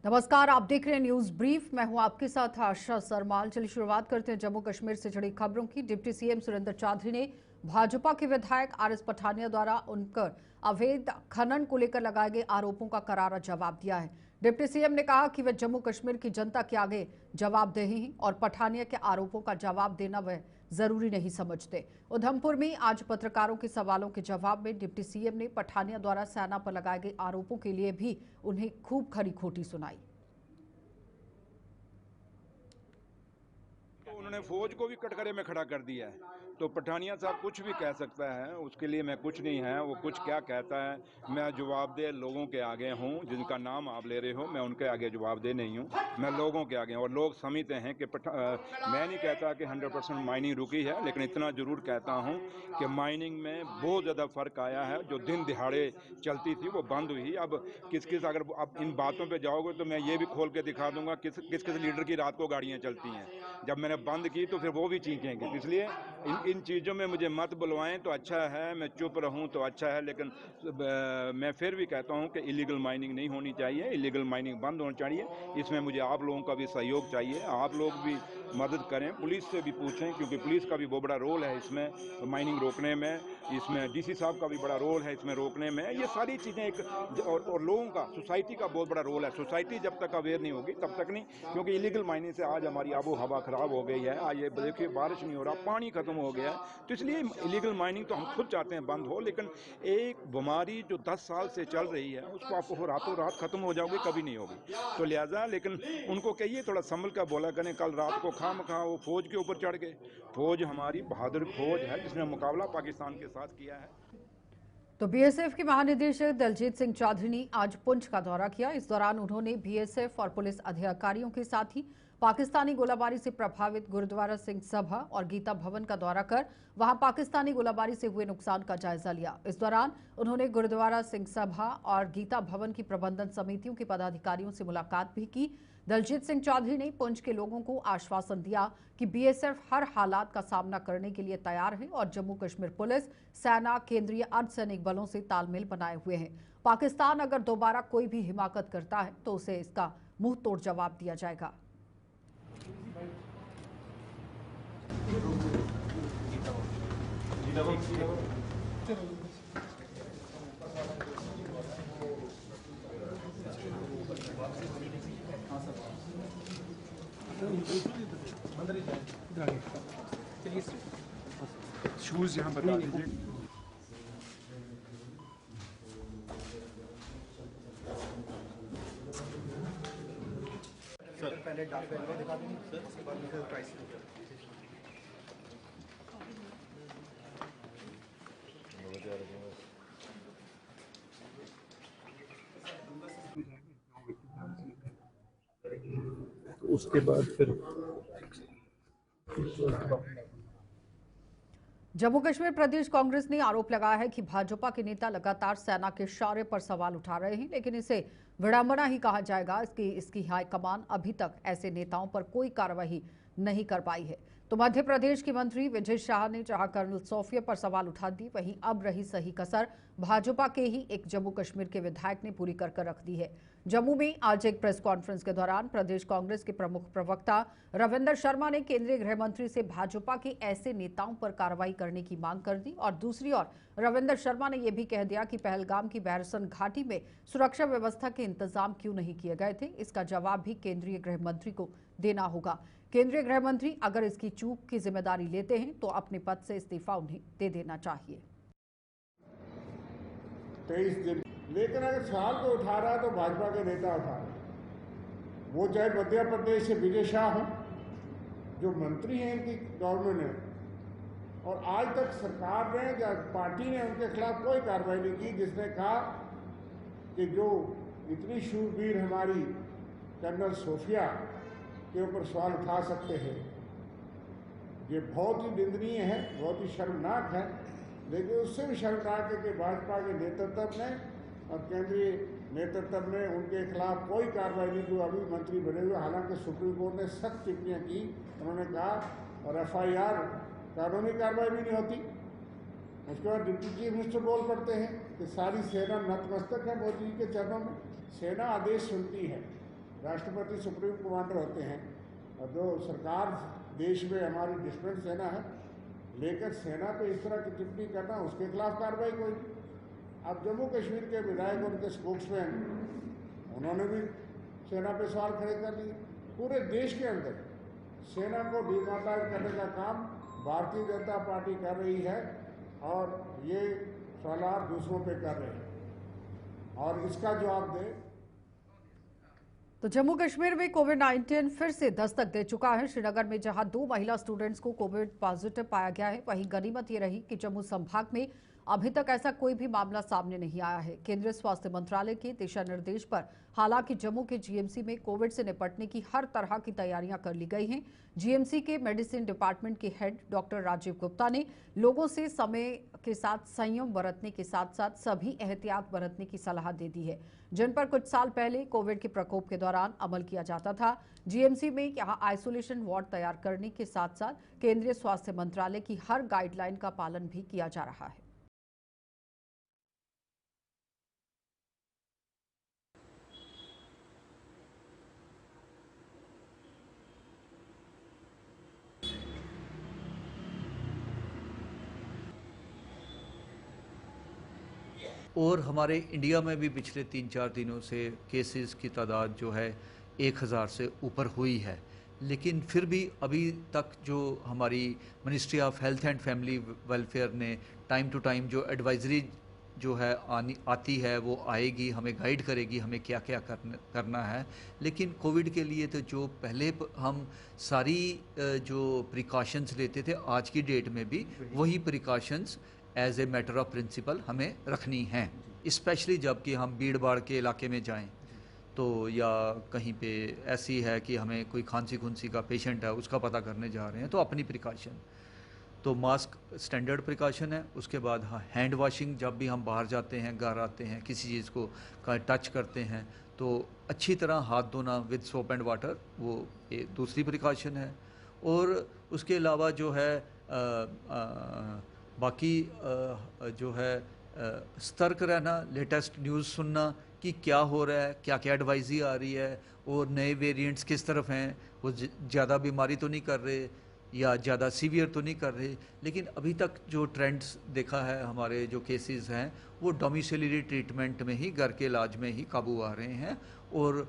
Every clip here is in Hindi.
नमस्कार, आप देख रहे हैं न्यूज ब्रीफ। मैं हूं आपके साथ आशा सरमाल। चलिए शुरुआत करते हैं जम्मू कश्मीर से जुड़ी खबरों की। डिप्टी सीएम सुरेंद्र चौधरी ने भाजपा के विधायक आरएस पठानिया द्वारा उनकर अवैध खनन को लेकर लगाए गए आरोपों का करारा जवाब दिया है। डिप्टी सीएम ने कहा कि वे जम्मू कश्मीर की जनता के आगे जवाबदेही हैं और पठानिया के आरोपों का जवाब देना वह जरूरी नहीं समझते। उधमपुर में आज पत्रकारों के सवालों के जवाब में डिप्टी सीएम ने पठानिया द्वारा सेना पर लगाए गए आरोपों के लिए भी उन्हें खूब खरी खोटी सुनाई। तो उन्होंने फौज को भी कटघरे में खड़ा कर दिया है। तो पठानिया साहब कुछ भी कह सकता है, उसके लिए मैं कुछ नहीं है। वो कुछ क्या कहता है, मैं जवाबदेह लोगों के आगे हूँ। जिनका नाम आप ले रहे हो, मैं उनके आगे जवाबदेह नहीं हूँ, मैं लोगों के आगे हूँ। और लोग समझते हैं कि मैं नहीं कहता कि 100% माइनिंग रुकी है, लेकिन इतना जरूर कहता हूँ कि माइनिंग में बहुत ज़्यादा फर्क आया है। जो दिन दिहाड़े चलती थी वो बंद हुई। अब किस किस, अगर अब इन बातों पर जाओगे तो मैं ये भी खोल के दिखा दूंगा किस किस किस लीडर की रात को गाड़ियाँ चलती हैं। जब मैंने बंद की तो फिर वो भी चीखेंगे। इसलिए इन चीज़ों में मुझे मत बुलवाएं तो अच्छा है, मैं चुप रहूं तो अच्छा है। लेकिन मैं फिर भी कहता हूं कि इलीगल माइनिंग नहीं होनी चाहिए, इलीगल माइनिंग बंद होनी चाहिए। इसमें मुझे आप लोगों का भी सहयोग चाहिए, आप लोग भी मदद करें, पुलिस से भी पूछें, क्योंकि पुलिस का भी बहुत बड़ा रोल है इसमें माइनिंग रोकने में। इसमें डीसी साहब का भी बड़ा रोल है इसमें रोकने में। ये सारी चीज़ें एक और लोगों का, सोसाइटी का बहुत बड़ा रोल है। सोसाइटी जब तक अवेयर नहीं होगी तब तक नहीं, क्योंकि इलीगल माइनिंग से आज हमारी आबो हवा खराब हो गई है। आज ये देखिए बारिश नहीं हो रहा, पानी खत्म हो गया है। तो इसलिए इलीगल माइनिंग तो हम खुद चाहते हैं बंद हो, लेकिन एक बीमारी जो 10 साल से चल रही है उसको आपको रातों रात खत्म हो जाओगे, कभी नहीं होगी। तो लिहाजा लेकिन उनको कहिए थोड़ा संभल कर बोला करें। कल रात को खामखा वो फौज के ऊपर चढ़ गए। फौज हमारी बहादुर फौज है जिसने मुकाबला पाकिस्तान के साथ किया है। तो बीएसएफ के महानिदेशक दलजीत सिंह चौधरी ने आज पुंछ का दौरा किया। इस दौरान उन्होंने बीएसएफ और पुलिस अधिकारियों के साथ ही पाकिस्तानी गोलाबारी से प्रभावित गुरुद्वारा सिंह सभा और गीता भवन का दौरा कर वहां पाकिस्तानी गोलाबारी से हुए नुकसान का जायजा लिया। इस दौरान उन्होंने गुरुद्वारा सिंह सभा और गीता भवन की प्रबंधन समितियों के पदाधिकारियों से मुलाकात भी की। दलजीत सिंह चौधरी ने पुंछ के लोगों को आश्वासन दिया कि बीएसएफ हर हालात का सामना करने के लिए तैयार है और जम्मू कश्मीर पुलिस, सेना, केंद्रीय अर्धसैनिक बलों से तालमेल बनाए हुए हैं। पाकिस्तान अगर दोबारा कोई भी हिमाकत करता है तो उसे इसका मुंह तोड़ जवाब दिया जाएगा। चलिए शूज यहाँ बता दीजिए। सर पहले डाक बैग दिखा देंगे सर, उसके बाद फिर प्राइस। तो उसके बाद फिर जम्मू कश्मीर प्रदेश कांग्रेस ने आरोप लगाया है कि भाजपा के नेता लगातार सेना के शौर्य पर सवाल उठा रहे हैं, लेकिन इसे विडंबना ही कहा जाएगा। इसकी हाईकमान अभी तक ऐसे नेताओं पर कोई कार्रवाई नहीं कर पाई है। तो मध्य प्रदेश के मंत्री विजय शाह ने जहां कर्नल सोफिया पर सवाल उठा दी, वहीं अब रही सही कसर भाजपा के ही एक जम्मू कश्मीर के विधायक ने पूरी कर रख दी है। जम्मू में आज एक प्रेस कॉन्फ्रेंस के दौरान प्रदेश कांग्रेस के प्रमुख प्रवक्ता रविंदर शर्मा ने केंद्रीय गृह मंत्री से भाजपा के ऐसे नेताओं पर कार्रवाई करने की मांग कर दी और दूसरी ओर रविंदर शर्मा ने यह भी कह दिया कि पहलगाम की बैरसन घाटी में सुरक्षा व्यवस्था के इंतजाम क्यों नहीं किए गए थे, इसका जवाब भी केंद्रीय गृह मंत्री को देना होगा। केंद्रीय गृह मंत्री अगर इसकी चूक की जिम्मेदारी लेते हैं तो अपने पद से इस्तीफा उन्हें दे देना चाहिए। 23 दिन, लेकिन अगर सवाल को उठा रहा है तो भाजपा के नेता उठा रहे, वो चाहे मध्य प्रदेश से विजय शाह हो जो मंत्री हैं इनकी गवर्नमेंट ने, और आज तक सरकार ने या पार्टी ने उनके खिलाफ कोई कार्रवाई नहीं की जिसने कहा कि जो इतनी शूरवीर हमारी कर्नल सोफिया के ऊपर सवाल उठा सकते हैं। ये बहुत ही निंदनीय है, बहुत ही शर्मनाक है। लेकिन उससे भी शर्मनाक है कि भाजपा के नेतृत्व ने और केंद्रीय नेतृत्व ने उनके खिलाफ कोई कार्रवाई नहीं, जो अभी मंत्री बने हुए। हालांकि सुप्रीम कोर्ट ने सख्त टिप्पणियां की, उन्होंने कहा, और एफआईआर कानूनी कार्रवाई भी नहीं होती। उसके बाद डिप्टी चीफ मिनिस्टर बोल पड़ते हैं कि सारी सेना नतमस्तक है मोदी जी के चरणों में। सेना आदेश सुनती है, राष्ट्रपति सुप्रीम कमांडर होते हैं, और जो सरकार देश में हमारी डिफेंस सेना है, लेकर सेना पे इस तरह की टिप्पणी करना, उसके खिलाफ कार्रवाई कोई। अब जम्मू कश्मीर के विधायक और उनके स्पोक्समैन, उन्होंने भी सेना पे सवाल खड़े कर दिए। पूरे देश के अंदर सेना को डिमोरलाइज करने का काम भारतीय जनता पार्टी कर रही है, और ये सवाल दूसरों पे कर रहे हैं, और इसका जवाब दे। तो जम्मू कश्मीर में कोविड-19 फिर से दस्तक दे चुका है। श्रीनगर में जहां 2 महिला स्टूडेंट्स को कोविड पॉजिटिव पाया गया है, वहीं गनीमत ये रही कि जम्मू संभाग में अभी तक ऐसा कोई भी मामला सामने नहीं आया है। केंद्रीय स्वास्थ्य मंत्रालय के दिशा निर्देश पर हालांकि जम्मू के जीएमसी में कोविड से निपटने की हर तरह की तैयारियां कर ली गई हैं। जीएमसी के मेडिसिन डिपार्टमेंट के हेड डॉक्टर राजीव गुप्ता ने लोगों से समय के साथ संयम बरतने के साथ साथ सभी एहतियात बरतने की सलाह दे दी है, जिन पर कुछ साल पहले कोविड के प्रकोप के दौरान अमल किया जाता था। जीएमसी में यहां आइसोलेशन वार्ड तैयार करने के साथ साथ केंद्रीय स्वास्थ्य मंत्रालय की हर गाइडलाइन का पालन भी किया जा रहा है। और हमारे इंडिया में भी पिछले 3-4 दिनों से केसेस की तादाद जो है 1000 से ऊपर हुई है, लेकिन फिर भी अभी तक जो हमारी ministry of health and family welfare ने टाइम टू टाइम जो एडवाइजरी जो है आती है वो आएगी, हमें गाइड करेगी हमें क्या क्या करना है। लेकिन कोविड के लिए तो जो पहले हम सारी जो प्रिकॉशंस लेते थे, आज की डेट में भी वही precautions as a matter of principle हमें रखनी हैं, स्पेशली जब कि हम भीड़ भाड़ के इलाके में जाएं तो, या कहीं पे ऐसी है कि हमें कोई खांसी खुंसी का पेशेंट है उसका पता करने जा रहे हैं, तो अपनी प्रिकॉशन तो मास्क स्टैंडर्ड प्रिकॉशन है। उसके बाद हाँ, हैंड वॉशिंग, जब भी हम बाहर जाते हैं, घर आते हैं, किसी चीज़ को टच करते हैं तो अच्छी तरह हाथ धोना विद सोप एंड वाटर, वो एक दूसरी प्रिकॉशन है। और उसके अलावा जो है बाकी जो है सतर्क रहना, लेटेस्ट न्यूज़ सुनना कि क्या हो रहा है, क्या क्या एडवाइजरी आ रही है और नए वेरिएंट्स किस तरफ हैं, वो ज़्यादा बीमारी तो नहीं कर रहे या ज़्यादा सीवियर तो नहीं कर रहे। लेकिन अभी तक जो ट्रेंड्स देखा है, हमारे जो केसेस हैं वो डोमिसिलरी ट्रीटमेंट में ही, घर के इलाज में ही काबू आ रहे हैं, और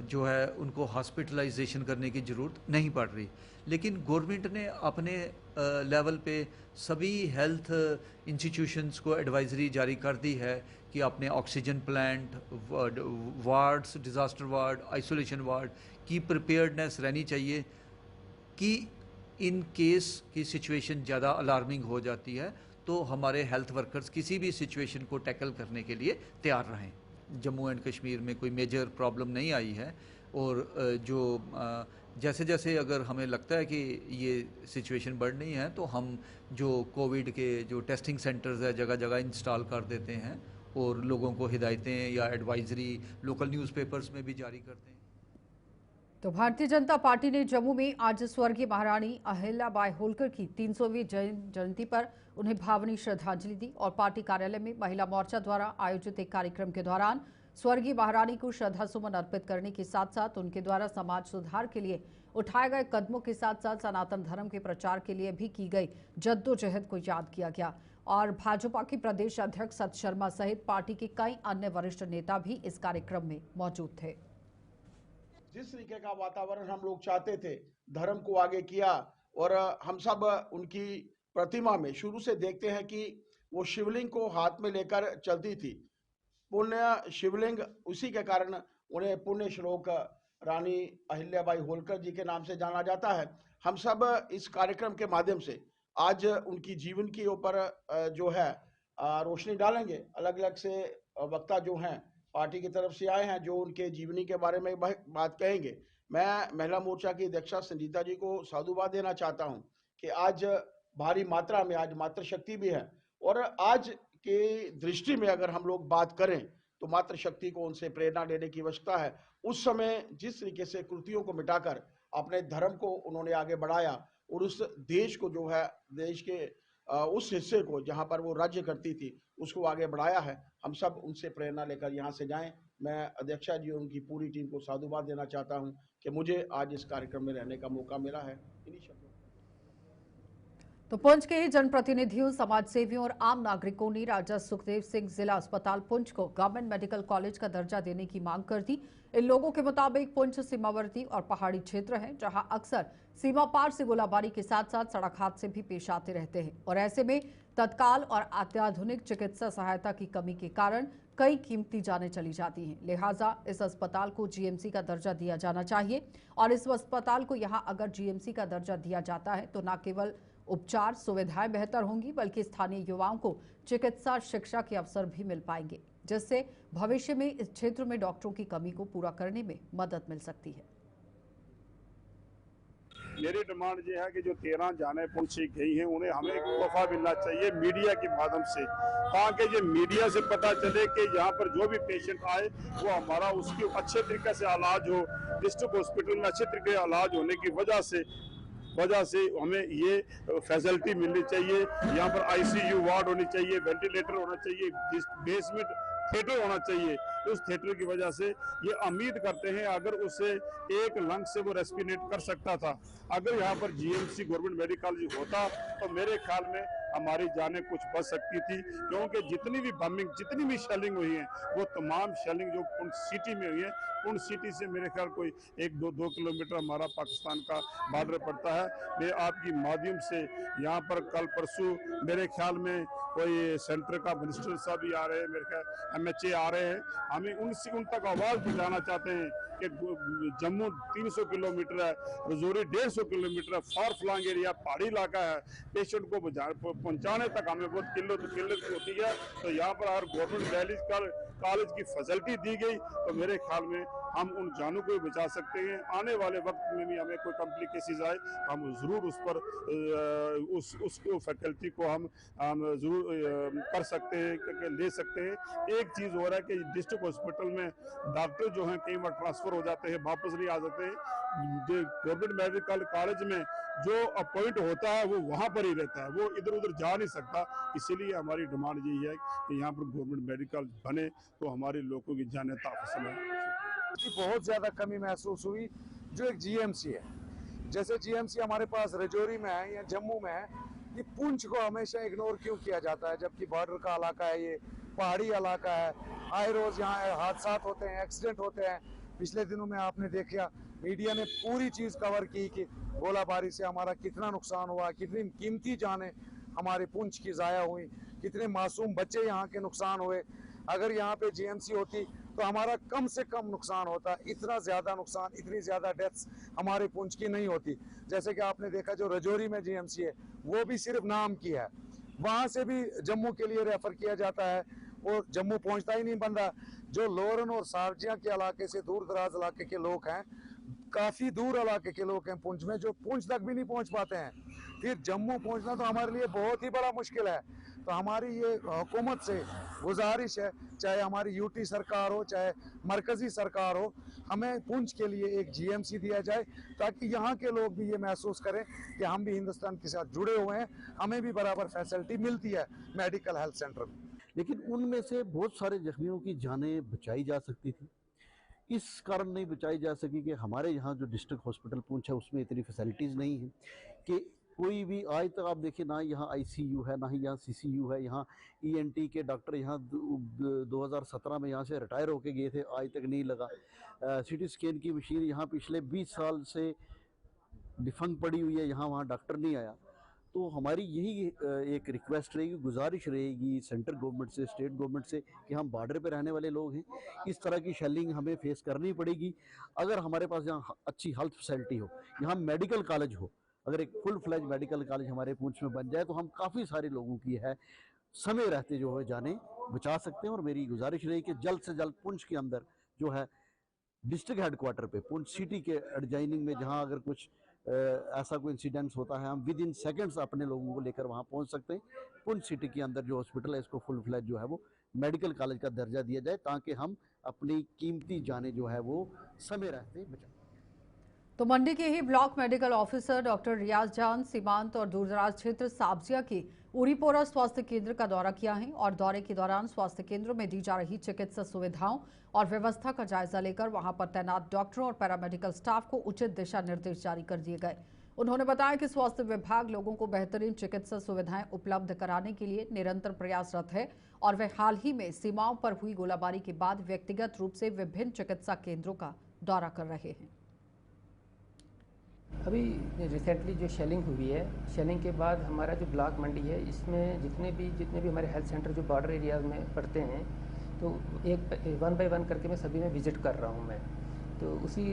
जो है उनको हॉस्पिटलाइजेशन करने की ज़रूरत नहीं पड़ रही। लेकिन गवर्नमेंट ने अपने लेवल पे सभी हेल्थ इंस्टीट्यूशंस को एडवाइजरी जारी कर दी है कि अपने oxygen plant, wards, disaster ward, isolation ward की प्रिपेयर्डनेस रहनी चाहिए कि इन केस की सिचुएशन ज़्यादा अलार्मिंग हो जाती है तो हमारे हेल्थ वर्कर्स किसी भी सिचुएशन को टैकल करने के लिए तैयार रहें। जम्मू एंड कश्मीर में कोई मेजर प्रॉब्लम नहीं आई है, और जो जैसे जैसे अगर हमें लगता है कि ये सिचुएशन बढ़ रही है तो हम जो कोविड के जो टेस्टिंग सेंटर्स है जगह जगह इंस्टॉल कर देते हैं, और लोगों को हिदायतें या एडवाइजरी लोकल न्यूज़पेपर्स में भी जारी करते हैं। तो भारतीय जनता पार्टी ने जम्मू में आज स्वर्गीय महारानी अहिल्याबाई होलकर की 300वीं जयंती पर उन्हें भावनीय श्रद्धांजलि दी, और पार्टी कार्यालय में महिला मोर्चा द्वारा आयोजित एक कार्यक्रम के दौरान स्वर्गीय महारानी को श्रद्धासुमन अर्पित करने के साथ साथ उनके द्वारा समाज सुधार के लिए उठाए गए कदमों के साथ साथ सनातन धर्म के प्रचार के लिए भी की गई जद्दोजहद को याद किया गया। और भाजपा के प्रदेश अध्यक्ष सत शर्मा सहित पार्टी के कई अन्य वरिष्ठ नेता भी इस कार्यक्रम में मौजूद थे। जिस तरीके का वातावरण हम लोग चाहते थे, धर्म को आगे किया, और हम सब उनकी प्रतिमा में शुरू से देखते हैं कि वो शिवलिंग को हाथ में लेकर चलती थी। पुण्य शिवलिंग, उसी के कारण उन्हें पुण्य श्लोक रानी अहिल्याबाई होलकर जी के नाम से जाना जाता है। हम सब इस कार्यक्रम के माध्यम से आज उनकी जीवन के ऊपर जो है रोशनी डालेंगे। अलग अलग से वक्ता जो हैं पार्टी की तरफ से आए हैं जो उनके जीवनी के बारे में बात कहेंगे। मैं महिला मोर्चा की अध्यक्षा संजीता जी को साधुवाद देना चाहता हूं कि आज भारी मात्रा में आज मातृशक्ति भी है, और आज के दृष्टि में अगर हम लोग बात करें तो मातृशक्ति को उनसे प्रेरणा लेने की आवश्यकता है। उस समय जिस तरीके से कृतियों को मिटाकर अपने धर्म को उन्होंने आगे बढ़ाया, और उस देश को जो है, देश के उस हिस्से को जहां पर वो राज्य करती थी उसको आगे बढ़ाया है। हम सब उनसे प्रेरणा लेकर यहाँ से जाएं। मैं अध्यक्षा जी और उनकी पूरी टीम को साधुवाद देना चाहता हूं कि मुझे आज इस कार्यक्रम में रहने का मौका मिला है। इन्हीं शब्दों तो पुंछ के ही जनप्रतिनिधियों, समाज सेवियों और आम नागरिकों ने राजा सुखदेव सिंह जिला अस्पताल पुंछ को गवर्नमेंट मेडिकल कॉलेज का दर्जा देने की मांग कर दी। इन लोगों के मुताबिक पुंछ सीमावर्ती और पहाड़ी क्षेत्र है, जहां अक्सर सीमा पार से गोलाबारी के साथ साथ सड़क हादसे भी पेश आते रहते हैं और ऐसे में तत्काल और अत्याधुनिक चिकित्सा सहायता की कमी के कारण कई कीमती जानें चली जाती हैं। लिहाजा इस अस्पताल को जीएमसी का दर्जा दिया जाना चाहिए और इस अस्पताल को यहां अगर जीएमसी का दर्जा दिया जाता है तो न केवल उपचार सुविधाएं बेहतर होंगी बल्कि स्थानीय युवाओं को चिकित्सा शिक्षा के अवसर भी मिल पाएंगे, जिससे भविष्य में इस क्षेत्र में डॉक्टरों की कमी को पूरा करने में मदद मिल सकती है। मेरी डिमांड ये है कि जो 13 जाने पहुंची गई हैं उन्हें हमें एक तोहफा मिलना चाहिए मीडिया के माध्यम से, ताकि ये मीडिया से पता चले कि यहाँ पर जो भी पेशेंट आए वो हमारा उसकी अच्छे तरीके से इलाज हो। डिस्ट्रिक्ट हॉस्पिटल में अच्छे तरीके से इलाज होने की वजह से हमें ये फैसिलिटी मिलनी चाहिए। यहाँ पर आईसीयू वार्ड होनी चाहिए, वेंटिलेटर होना चाहिए, बेसमेंट थिएटर होना चाहिए। उस थिएटर की वजह से ये उम्मीद करते हैं अगर उसे एक लंग से वो रेस्पिरेट कर सकता था। अगर यहाँ पर जीएमसी गवर्नमेंट मेडिकल कॉलेज होता तो मेरे ख्याल में हमारी जानें कुछ बच सकती थी, क्योंकि जितनी भी बमिंग, जितनी भी शेलिंग हुई है वो तमाम शेलिंग जो पुंछ सिटी में हुई है, पुंछ सिटी से मेरे ख्याल कोई 1-2 किलोमीटर हमारा पाकिस्तान का बॉर्डर पड़ता है। मैं आपकी माध्यम से यहाँ पर कल परसों मेरे ख्याल में कोई सेंटर का मिनिस्टर साहब भी आ रहे हैं, मेरे ख्याल MHA आ रहे हैं। हमें उन तक आवाज़ पहुँचाना चाहते हैं कि जम्मू 300 किलोमीटर है, रजौरी 150 किलोमीटर है, फार फ्लॉन्ग एरिया पहाड़ी इलाका है, पेशेंट को पहुंचाने तक हमें बहुत किल्लत होती है। तो यहाँ पर अगर गवर्नमेंट कॉलेज की फैसिलिटी दी गई तो मेरे ख्याल में हम उन जानों को भी बचा सकते हैं। आने वाले वक्त में भी हमें कोई कॉम्प्लिकेशंस आए हम ज़रूर उस पर उसको फैकल्टी को हम ज़रूर कर सकते हैं, ले सकते हैं। एक चीज़ हो रहा है कि डिस्ट्रिक्ट हॉस्पिटल में डॉक्टर जो हैं कई बार ट्रांसफ़र हो जाते हैं, वापस नहीं आ जाते हैं। गवर्नमेंट मेडिकल कॉलेज में जो अपॉइंट होता है वो वहाँ पर ही रहता है, वो इधर उधर जा नहीं सकता। इसीलिए हमारी डिमांड यही है कि यहाँ पर गवर्नमेंट मेडिकल बने तो हमारे लोगों की जान तहफ़्फ़ुज़ में। बहुत ज़्यादा कमी महसूस हुई जो एक जीएमसी है। जैसे जीएमसी हमारे पास रजौरी में है या जम्मू में है, ये पुंछ को हमेशा इग्नोर क्यों किया जाता है, जबकि बॉर्डर का इलाका है, ये पहाड़ी इलाका है, आए रोज़ यहाँ हादसा होते हैं, एक्सीडेंट होते हैं। पिछले दिनों में आपने देखा मीडिया ने पूरी चीज़ कवर की कि गोलाबारी से हमारा कितना नुकसान हुआ, कितनी कीमती जानें हमारे पुंछ की ज़ाया हुई, कितने मासूम बच्चे यहाँ के नुकसान हुए। अगर यहाँ पे जीएमसी होती तो हमारा कम से कम नुकसान होता, इतना ज़्यादा नुकसान, इतनी ज़्यादा डेथ्स हमारे पुंछ की नहीं होती। जैसे कि आपने देखा जो रजौरी में जीएमसी है वो भी सिर्फ नाम की है, वहाँ से भी जम्मू के लिए रेफर किया जाता है, वो जम्मू पहुँचता ही नहीं बंदा। जो लोरन और सार्जिया के इलाके से दूर दराज इलाके के लोग हैं, काफ़ी दूर इलाके के लोग हैं पुंछ में, जो पुंछ तक भी नहीं पहुँच पाते हैं, फिर जम्मू पहुँचना तो हमारे लिए बहुत ही बड़ा मुश्किल है। तो हमारी ये हुकूमत से गुजारिश है, चाहे हमारी यूटी सरकार हो चाहे मरकज़ी सरकार हो, हमें पुंछ के लिए एक जीएमसी दिया जाए ताकि यहाँ के लोग भी ये महसूस करें कि हम भी हिंदुस्तान के साथ जुड़े हुए हैं, हमें भी बराबर फैसिलिटी मिलती है मेडिकल हेल्थ सेंटर में। लेकिन उनमें से बहुत सारे जख्मियों की जानें बचाई जा सकती थी। इस कारण नहीं बचाई जा सकी कि हमारे यहाँ जो डिस्ट्रिक्ट हॉस्पिटल पुंछ है उसमें इतनी फैसिलिटीज़ नहीं है कि कोई भी आज तक आप देखिए ना यहाँ आईसीयू है ना ही यहाँ सीसीयू है। यहाँ ईएनटी के डॉक्टर यहाँ 2017 में यहाँ से रिटायर होके गए थे, आज तक नहीं लगा। सीटी स्कैन की मशीन यहाँ पिछले 20 साल से डिफंक्ट पड़ी हुई है, यहाँ वहाँ डॉक्टर नहीं आया। तो हमारी यही एक रिक्वेस्ट रहेगी, गुजारिश रहेगी सेंट्रल गवर्नमेंट से, स्टेट गवर्नमेंट से कि हम बॉर्डर पे रहने वाले लोग हैं, इस तरह की शेलिंग हमें फेस करनी पड़ेगी। अगर हमारे पास यहाँ अच्छी हेल्थ फैसिलिटी हो, यहाँ मेडिकल कॉलेज हो, अगर एक फुल फ्लैज मेडिकल कॉलेज हमारे पुंछ में बन जाए तो हम काफ़ी सारे लोगों की है समय रहते जो है जाने बचा सकते हैं। और मेरी गुजारिश रही कि जल्द से जल्द पुंछ के अंदर जो है डिस्ट्रिक्ट हेडक्वार्टर पे पुंछ सिटी के एडजाइनिंग में जहां अगर कुछ ऐसा कोई इंसिडेंट्स होता है, हम विद इन सेकेंड्स अपने लोगों को लेकर वहां पहुंच सकते हैं। पुंछ सिटी के अंदर जो हॉस्पिटल है इसको फुल फ्लैज जो है वो मेडिकल कॉलेज का दर्जा दिया जाए ताकि हम अपनी कीमती जाने जो है वो समय रहते बचा। तो मंडी के ही ब्लॉक मेडिकल ऑफिसर डॉक्टर रियाज जान सीमांत और दूरदराज क्षेत्र साब्जिया की उरीपोरा स्वास्थ्य केंद्र का दौरा किया है और दौरे के दौरान स्वास्थ्य केंद्र में दी जा रही चिकित्सा सुविधाओं और व्यवस्था का जायजा लेकर वहां पर तैनात डॉक्टरों और पैरामेडिकल स्टाफ को उचित दिशा निर्देश जारी कर दिए गए। उन्होंने बताया कि स्वास्थ्य विभाग लोगों को बेहतरीन चिकित्सा सुविधाएं उपलब्ध कराने के लिए निरंतर प्रयासरत है और वे हाल ही में सीमाओं पर हुई गोलाबारी के बाद व्यक्तिगत रूप से विभिन्न चिकित्सा केंद्रों का दौरा कर रहे हैं। अभी रिसेंटली जो शेलिंग हुई है, शेलिंग के बाद हमारा जो ब्लॉक मंडी है, इसमें जितने भी हमारे हेल्थ सेंटर जो बॉर्डर एरिया में पड़ते हैं, तो एक 1 बाय 1 करके मैं सभी में विजिट कर रहा हूँ मैं। तो उसी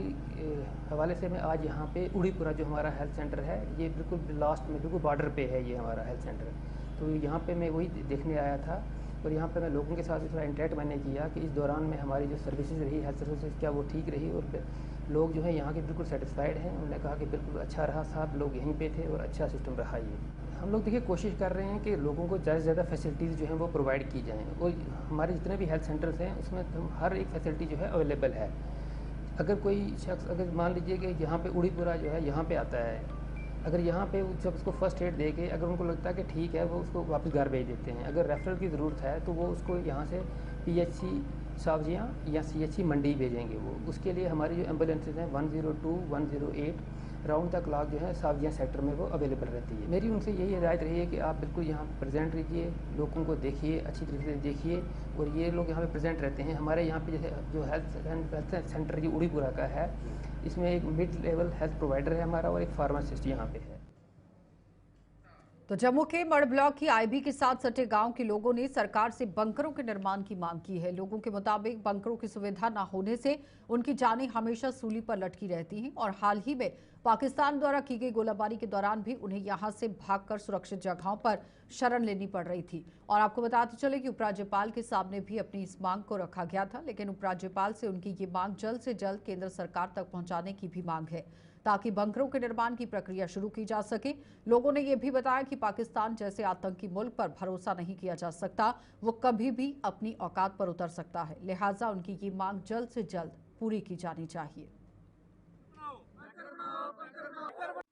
हवाले से मैं आज यहाँ पे उड़ीपुरा जो हमारा हेल्थ सेंटर है, ये बिल्कुल लास्ट में बिल्कुल बॉर्डर पे है ये हमारा हेल्थ सेंटर। तो यहाँ पे मैं वही देखने आया था और यहाँ पे मैं लोगों के साथ भी थोड़ा इंटरेक्ट मैंने किया कि इस दौरान में हमारी जो सर्विसेज रही, हेल्थ सर्विसेज, क्या वो ठीक रही और लोग जो है यहाँ के बिल्कुल सेटिस्फाइड हैं। उन्होंने कहा कि बिल्कुल अच्छा रहा साहब, लोग यहीं पे थे और अच्छा सिस्टम रहा ये। हम लोग देखिए कोशिश कर रहे हैं कि लोगों को ज़्यादा से ज़्यादा फैसिलिटीज़ जो हैं वो प्रोवाइड की जाएँ और हमारे जितने भी हेल्थ सेंटर्स हैं उसमें हर एक फैसिलिटी जो है अवेलेबल है। अगर कोई शख्स, अगर मान लीजिए कि यहाँ पे उड़ीपुरा जो है यहाँ पे आता है, अगर यहाँ पे जब उसको फर्स्ट एड दे के अगर उनको लगता है कि ठीक है, वो उसको वापस घर भेज देते हैं। अगर रेफरल की ज़रूरत है तो वो उसको यहाँ से PHC सावजियाँ या CHC मंडी भेजेंगे वो। उसके लिए हमारी जो एम्बुलेंसेज हैं 102, 108 राउंड द क्लॉक जो है सावजियाँ सेक्टर में वो अवेलेबल रहती है। मेरी उनसे यही हिदायत रही है कि आप बिल्कुल यहाँ प्रेजेंट रहिए, लोगों को देखिए, अच्छी तरीके से देखिए और ये लोग यहाँ पे प्रेजेंट रहते हैं। हमारे यहाँ पे जैसे जो हेल्थ सेंटर जो उड़ीपुरा का है, इसमें एक मिड लेवल हेल्थ प्रोवाइडर है हमारा और एक फार्मासिस्ट यहाँ पे है। तो जम्मू के मड़ ब्लॉक की IB के साथ सटे गांव के लोगों ने सरकार से बंकरों के निर्माण की मांग की है। लोगों के मुताबिक बंकरों की सुविधा न होने से उनकी जानें हमेशा सूली पर लटकी रहती हैं और हाल ही में पाकिस्तान द्वारा की गई गोलाबारी के दौरान भी उन्हें यहां से भागकर सुरक्षित जगहों पर शरण लेनी पड़ रही थी। और आपको बताते चले कि उपराज्यपाल के सामने भी अपनी इस मांग को रखा गया था, लेकिन उपराज्यपाल से उनकी ये मांग जल्द से जल्द केंद्र सरकार तक पहुंचाने की भी मांग है ताकि बंकरों के निर्माण की प्रक्रिया शुरू की जा सके। लोगों ने यह भी बताया कि पाकिस्तान जैसे आतंकी मुल्क पर भरोसा नहीं किया जा सकता, वो कभी भी अपनी औकात पर उतर सकता है, लिहाजा उनकी ये मांग जल्द से जल्द पूरी की जानी चाहिए।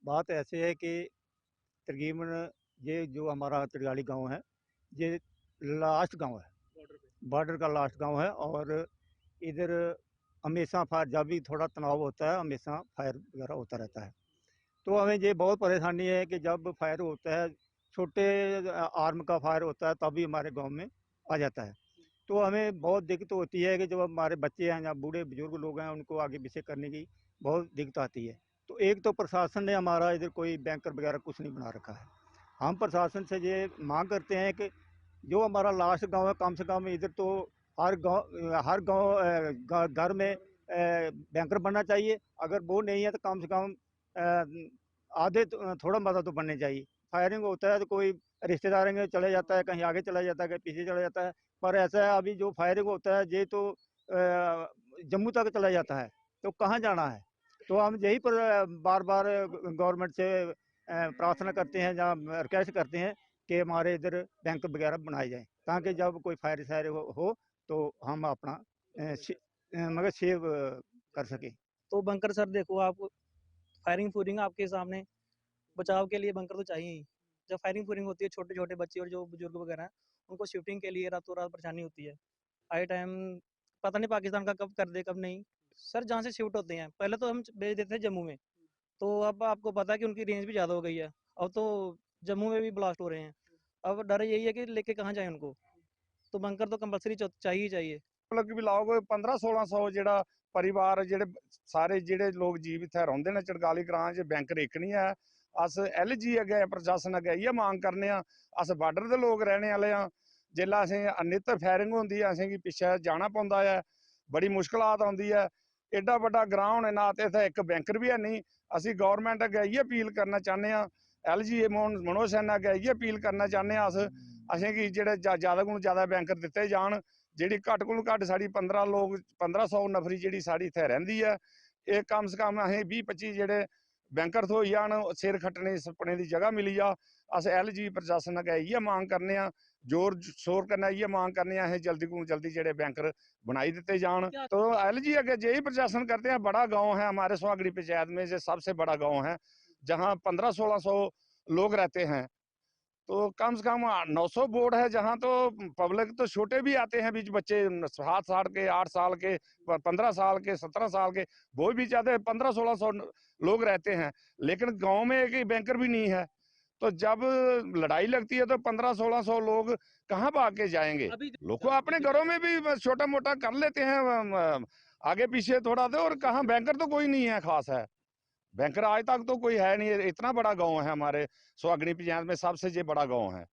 बात ऐसे है कि तकरीबन ये जो हमारा तिरगाली गांव है, ये लास्ट गांव है, बॉर्डर का लास्ट गांव है और इधर हमेशा फायर, जब भी थोड़ा तनाव होता है हमेशा फायर वगैरह होता रहता है। तो हमें ये बहुत परेशानी है कि जब फायर होता है, छोटे आर्म का फायर होता है, तभी हमारे गांव में आ जाता है। तो हमें बहुत दिक्कत होती है कि जब हमारे बच्चे हैं या बूढ़े बुजुर्ग लोग हैं, उनको आगे पीछे करने की बहुत दिक्कत आती है। तो एक तो प्रशासन ने हमारा इधर कोई बैंकर वगैरह कुछ नहीं बना रखा है। हम प्रशासन से ये मांग करते हैं कि जो हमारा लास्ट गांव है, कम से कम इधर तो हर गांव घर में बैंकर बनना चाहिए। अगर वो नहीं है तो कम से कम आधे थोड़ा मदद तो बननी चाहिए। फायरिंग होता है तो कोई रिश्तेदार में चले जाता है, कहीं आगे चला जाता है, कहीं पीछे चला जाता है। पर ऐसा है अभी जो फायरिंग होता है ये तो जम्मू तक चला जाता है, तो कहाँ जाना है। तो हम यही पर बार बार गवर्नमेंट से प्रार्थना करते हैं या रिक्वेस्ट करते हैं कि हमारे इधर बैंक वगैरह बनाए जाएं, ताकि जब कोई फायर शायर हो तो हम अपना मगर सेव कर सकें। तो बंकर सर देखो, आप फायरिंग फूरिंग आपके सामने, बचाव के लिए बंकर तो चाहिए ही। जब फायरिंग फूरिंग होती है, छोटे छोटे बच्चे और जो बुजुर्ग वगैरह हैं, उनको शिफ्टिंग के लिए रातों रात परेशानी होती है। आए टाइम पता नहीं पाकिस्तान का कब कर दे कब नहीं। सर जहाँ से शिफ्ट होते हैं, पहले तो हम भेज देते थे जम्मू में, तो अब आपको पता है कि उनकी रेंज भी ज़्यादा हो गई है। अब तो जम्मू में भी ब्लास्ट हो रहे हैं। अब डर यही है कि लेके कहाँ जाए उनको, तो बंकर तो कंपलसरी चाहिए ही चाहिए। मतलब भी लाओ 1500-1600 ਜਿਹੜਾ परिवार ਜਿਹੜੇ ਸਾਰੇ ਜਿਹੜੇ ਲੋਕ ਜੀਵਿਤ ਹੈ ਰਹਿੰਦੇ ਨੇ ਚੜਗਾਲੀ ਗ੍ਰਾਂ 'ਚ बैंकर एक नहीं है। अस LG अगे प्रशासन अगे इ'यै मांग करने आ। अस बार्डर दे लोग रहने वाले आ। जेल्लै असें नित फायरिंग होंदी है, असें पिच्छे जाना पौंदा है, बड़ी मुश्किलात आउंदी है। एड्डा बड्डा ग्रां होने ना ते इत्थै इक बैंकर भी है नहीं। असीं गौरमेंट अगे इ'यै अपील करना चाहने आ, LG मनोज सिन्हा अगे इ'यै अपील करना चाहने आ असें कि जेह्ड़े ज़्यादा कोला ज़्यादा बैंकर दित्ते जान। ਜਿਹੜੀ घट्ट कोला घट्ट साढ़ी 1500 नफरी ਜਿਹੜੀ साढ़ी इत्थै रैंह्दी है, ਇਹ कम से कम असें 20-25 ਜਿਹੜੇ बैंकर थ्होई जान, सिर खट्टने सप्पने दी जगह मिली जा। अस LG प्रशासन अग्गें इ'यै मांग करने आ, जोर शोर कन्नै इ'यै मांग करने आ, असें जल्दी कोला जल्दी जेह्ड़े बैंकर बनाई दित्ते जान। तो LG अग्गें यही प्रशासन करते हैं। बड़ा गाँव है हमारे सुहागड़ी पंचायत में, जो सबसे बड़ा गाँव है, जहाँ 1500-1600 लोग रहते हैं। तो कम से कम 900 बोर्ड है, जहाँ तो पब्लिक तो छोटे भी आते हैं बीच बच्चे 7 साल के, 8 साल के, 15 साल के, 17 साल के, वो भी जाते हैं 1500-1600 लोग रहते हैं। लेकिन गांव में एक ही बैंकर भी नहीं है, तो जब लड़ाई लगती है तो 1500-1600 लोग कहाँ भाग के जाएंगे। लोग को अपने घरों में भी छोटा मोटा कर लेते हैं आगे पीछे थोड़ा दे, और कहाँ बैंकर तो कोई नहीं है खास है। बैंकर आज तक तो कोई है नहीं। इतना बड़ा गांव है हमारे सुहागनी पंचायत में, सबसे ये बड़ा गांव है,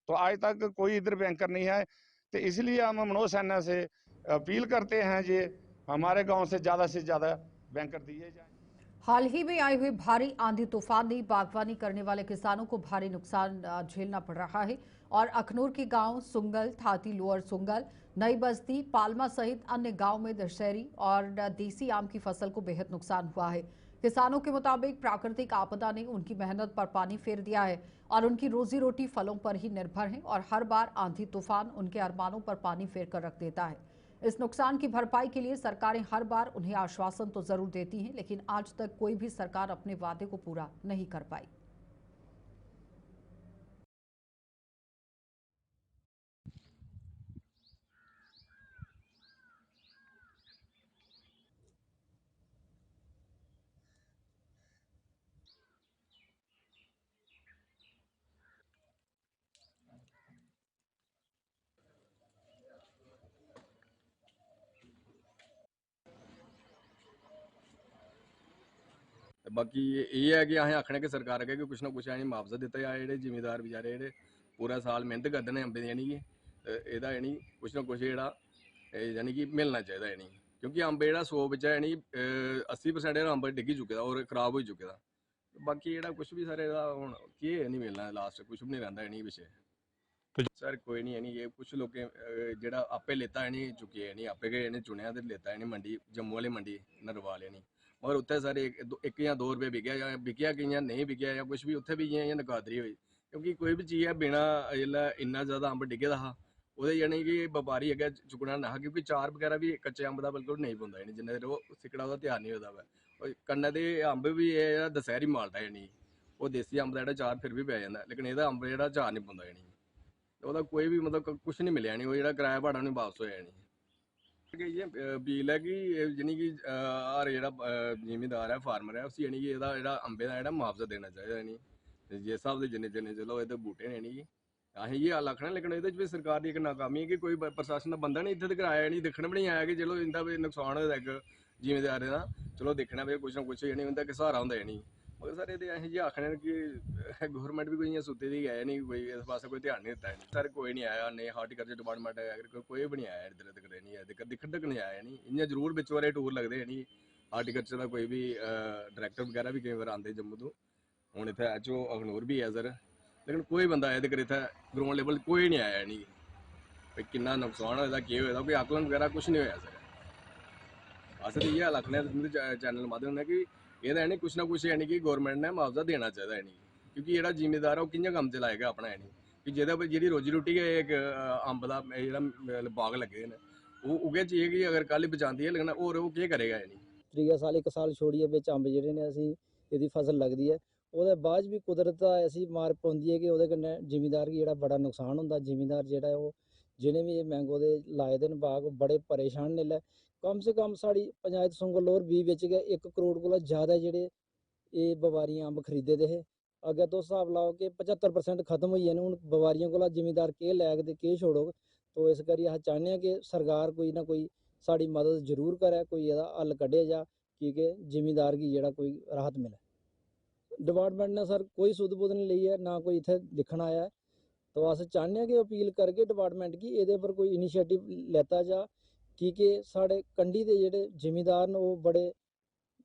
तो आज तक कोई इधर बैंकर नहीं है। तो इसलिए हम मनोज सिन्हा से अपील करते हैं जी, हमारे गांव से ज्यादा बैंकर दिए जाए। हाल ही में आई हुई भारी आंधी तूफान ने बागवानी करने वाले किसानों को भारी नुकसान झेलना पड़ रहा है और अखनूर के गांव सुंगल, थाती, लोअर सुंगल, नई बस्ती, पालमा सहित अन्य गांव में दशहरी और देसी आम की फसल को बेहद नुकसान हुआ है। किसानों के मुताबिक प्राकृतिक आपदा ने उनकी मेहनत पर पानी फेर दिया है और उनकी रोजी रोटी फलों पर ही निर्भर है और हर बार आंधी तूफान उनके अरमानों पर पानी फेर कर रख देता है। इस नुकसान की भरपाई के लिए सरकारें हर बार उन्हें आश्वासन तो जरूर देती हैं, लेकिन आज तक कोई भी सरकार अपने वादे को पूरा नहीं कर पाई। बाकी ये है कि असें आखने कि सरकार अग्गे कि कुछ ना कुछ मुआवजा दिता जाए। जेह्ड़े जिमीदार बेचारे जेह्ड़े पूरा साल मेहनत करदे ने अंबें दी, यानी कि एह्दा यानी कुछ ना कुछ जेह्ड़ा यानी कि मिलना चाहिदा यानी, क्योंकि अंब जेह्ड़ा 100 बिच्चा यानी 80% जेह्ड़ा अंब डिग्गी चुके दा और खराब होई चुके दा। बाकी जेह्ड़ा कुछ भी सर एह्दा हुण केह् नहीं मिलना, लास्ट कुछ भी नहीं रैंह्दा यानी पिच्छे। सर कोई नहीं यानी ये कुछ लोकें जेह्ड़ा आपे लेता यानी चुके यानी आपे गै यानी चुनेआ ते लेता यानी मंडी, जम्मू वाली मंडी नरवाल यानी, मगर उत्थे सर इक जां 2 रुपये बिकेआ कि इ'यां नहीं बिकेआ या कुछ भी, उत्थे भी इ'यां नकादरी होई। क्योंकि कोई भी चीज़ है बिना जेल्लै इन्ना ज़्यादा अंब डिग्गे दा हा, ओह्दे यानी कि बपारी अग्गें चुकना नेहा, क्योंकि चार बगैरा भी कच्चे अंब दा बिल्कुल नहीं पौंदा यानी जिन्ने देर ओह् सिकड़ा ओह्दा त्यार नहीं होदा होऐ। कन्नै ते अंब बी एह् दशहरी माल्टा यानी ओह् देसी अंब दा जेह्ड़ा चार फिर भी पै जांदा, लेकिन एह्दा अंब जेह्ड़ा चार नहीं पौंदा यानी ओह्दा कोई भी मतलब कुछ नहीं मिलेआ नहीं, ओह् जेह्ड़ा कराया भाड़ा नहीं बापस होया नहीं। इ'यै अपील है कि यानी कि हर जेह्ड़ा जिमीदार है, फार्मर है, उसी यानी कि एह्दा जेह्ड़ा अंबें दा जेह्ड़ा मुआवजा देना चाहिदा यानी जिस स्हाब दे जिन्ने चलो एह्दे बूह्टे न यानी कि असें इ'यै गल्ल आखना। लेकिन एह्दे च भी सरकार दी इक नाकामी है कि कोई प्रशासन दा बंदा नहीं इत्थै तक्कर आया नहीं, दिक्खन भी नहीं आया कि चलो इंदा भी नुकसान होए दा इक जिमीदारें दा, चलो दिक्खना भाई कुछ ना कुछ यानी उंदा इक सहारा होंदा यानी। मगर सर एह्दे असें इ'यै आखने कि गौरमेंट भी कोई इ'यां सुत्ती दी गै नहीं, कोई इस पास्सै कोई ध्यान नहीं दित्ता है। सर कोई नहीं आया, नेईं हार्टिकल्चर डिपार्टमेंट एग्रीकल्चर कोई भी नहीं आया इधर तक नहीं आया, दिक्खन तक नहीं आया नहीं। इ'यां जरूर बिच बारे टूर लगदे नहीं, हार्टिकल्चर दा कोई भी डायरैक्टर बगैरा भी केईं बार आंदे जम्मू तो, हूँ इत्थै HO अखनूर भी है सर, लेकिन कोई बंदा अजें तक इत्थै ग्राउंड लेवल कोई नहीं आया नहीं भाई किन्ना नुकसान होए दा, केह् होए दा, कोई आकलन वगैरह कुछ नहीं होया सर। अस ते इ'यै आखने तुंदे चैनल माध्यम ने कि एह्दा यानी कुछ ना कुछ यानी कि गौरमेंट ने मुआवजा देना चाहिदा यानी, क्योंकि जेह्ड़ा जिमीदार है ओह् कि'यां कम्म चलाएगा अपना यानी कि जेह्दी रोजी रोटी गै इक अंब दा जेह्ड़ा बाग लग्गे दे न, ओह् उ'यै चीज कि अगर कल बचांदी है, लेकिन होर ओह् केह् करेगा यानी। त्रीया साल एक साल छोड़िए बिच अंब जेह्ड़े ने असीं एह्दी फसल लगदी है, ओह्दे बाद भी कुदरत दा ऐसी मार पौंदी है कि ओह्दे कन्नै जिमीदार गी जेह्ड़ा बड़ा नुकसान होंदा। जिमीदार जेह्ड़ा ओह् जि'नें बी एह् मैंगो दे लाए दे न बाग बड़े परेशान न। इसलै कम से कम साढ़ी पंचायत सुंगल बी बिच गै 1 करोड़ कोला ज़्यादा जेह्ड़े एह् बपारियें अंब खरीदे दे हे। अग्गें तुस स्हाब लाओ कि 75% खत्म होई गे न, हून बपारियें कोला जिमीदार केह् लैग ते केह् छोड़ग। तो इस करियै अस चाह्न्ने आं कि सरकार कोई ना कोई साढ़ी मदद जरूर करै, कोई एह्दा हल कड्ढेआ जा कि जिमीदार गी जेह्ड़ा कोई राहत मिले। डिपार्टमेंट ने सर कोई सुध बुध नहीं लेई है, ना कोई इत्थै दिक्खन आया है। तो अस चाह्न्ने आं कि अपील करगे डिपार्टमेंट गी एह्दे पर कोई इनिशिएटिव लैता जा, कि साढ़े कंढी दे जेह्ड़े जिमीदार न ओह् बड़े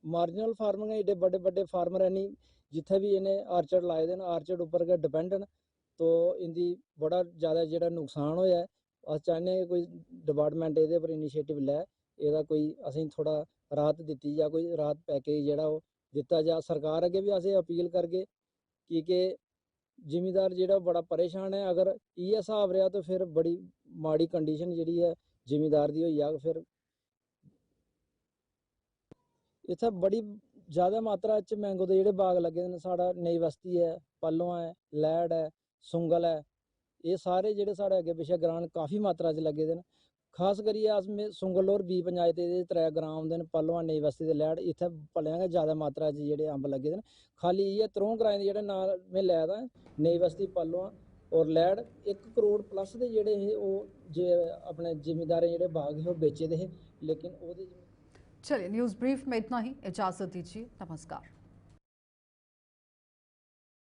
मार्जिनल फार्मर न, एड्डे बड्डे बड्डे फार्मर है नहीं, जित्थै भी इ'नें आर्चर्ड लाए दे न आर्चर्ड उप्पर गै डिपेंड न। तो इंदी बड़ा ज़्यादा जेह्ड़ा नुकसान होया है, अस चाह्न्ने आं कि कोई डिपार्टमेंट एह्दे पर इनिशिएटिव लै, एह्दा कोई असेंगी थोड़ा राहत दित्ती जा, कोई राहत पैकेज जेह्ड़ा ओह् दित्ता जा। सरकार अग्गें बी अस अपील करगे कि जिमीदार जेह्ड़ा बड़ा परेशान है, अगर इ'यै स्हाब रेहा तो फिर बड़ी माड़ी कंडीशन जेह्ड़ी है जिमीदार दी होई जाग। फिर इत्थै बड़ी ज़्यादा मात्रा च मैंगो दे जेह्ड़े बाग लग्गे दे न, साढ़ा नई बस्ती है, पल्लवां है, लैड़ है, सुंगल है, ये सारे ਜਿਹੜੇ ਸਾਡੇ ਅੱਗੇ ਪਿੱਛੇ ਗ੍ਰਾਂਟ ਕਾਫੀ ਮਾਤਰਾ 'ਚ ਲੱਗੇ ਦੇ ਨੇ। ਖਾਸ ਕਰੀਏ ਅਸ ਸੁੰਗਲ ਔਰ ਬੀ ਪੰਚਾਇਤ ਦੇ 3 ਗ੍ਰਾਮ ਆਉਂਦੇ ਨੇ, ਪਲਵਾਂ ਨਈ ਬਸਤੀ ਦੇ ਲੈੜ ਇੱਥੇ ਭਲਿਆਂ ਜ਼ਿਆਦਾ ਮਾਤਰਾ 'ਚ ਜਿਹੜੇ ਅੰਬ ਲੱਗੇ ਦੇ ਨੇ। ਖਾਲੀ ਇਹ 3 ਗ੍ਰਾਮ ਦੇ ਜਿਹੜੇ ਨਾਲ ਮੈਂ ਲੈ ਦਾ ਨਈ ਬਸਤੀ ਪਲਵਾਂ ਔਰ ਲੈੜ 1 ਕਰੋੜ ਪਲੱਸ ਦੇ ਜਿਹੜੇ ਇਹ ਉਹ ਜੇ ਆਪਣੇ ਜ਼ਿਮੀਂਦਾਰ ਜਿਹੜੇ ਬਾਗ है वो बेचे दे, लेकिन चलिए न्यूज़ ब्रीफ में इतना ही, इजाजत दीजिए, नमस्कार।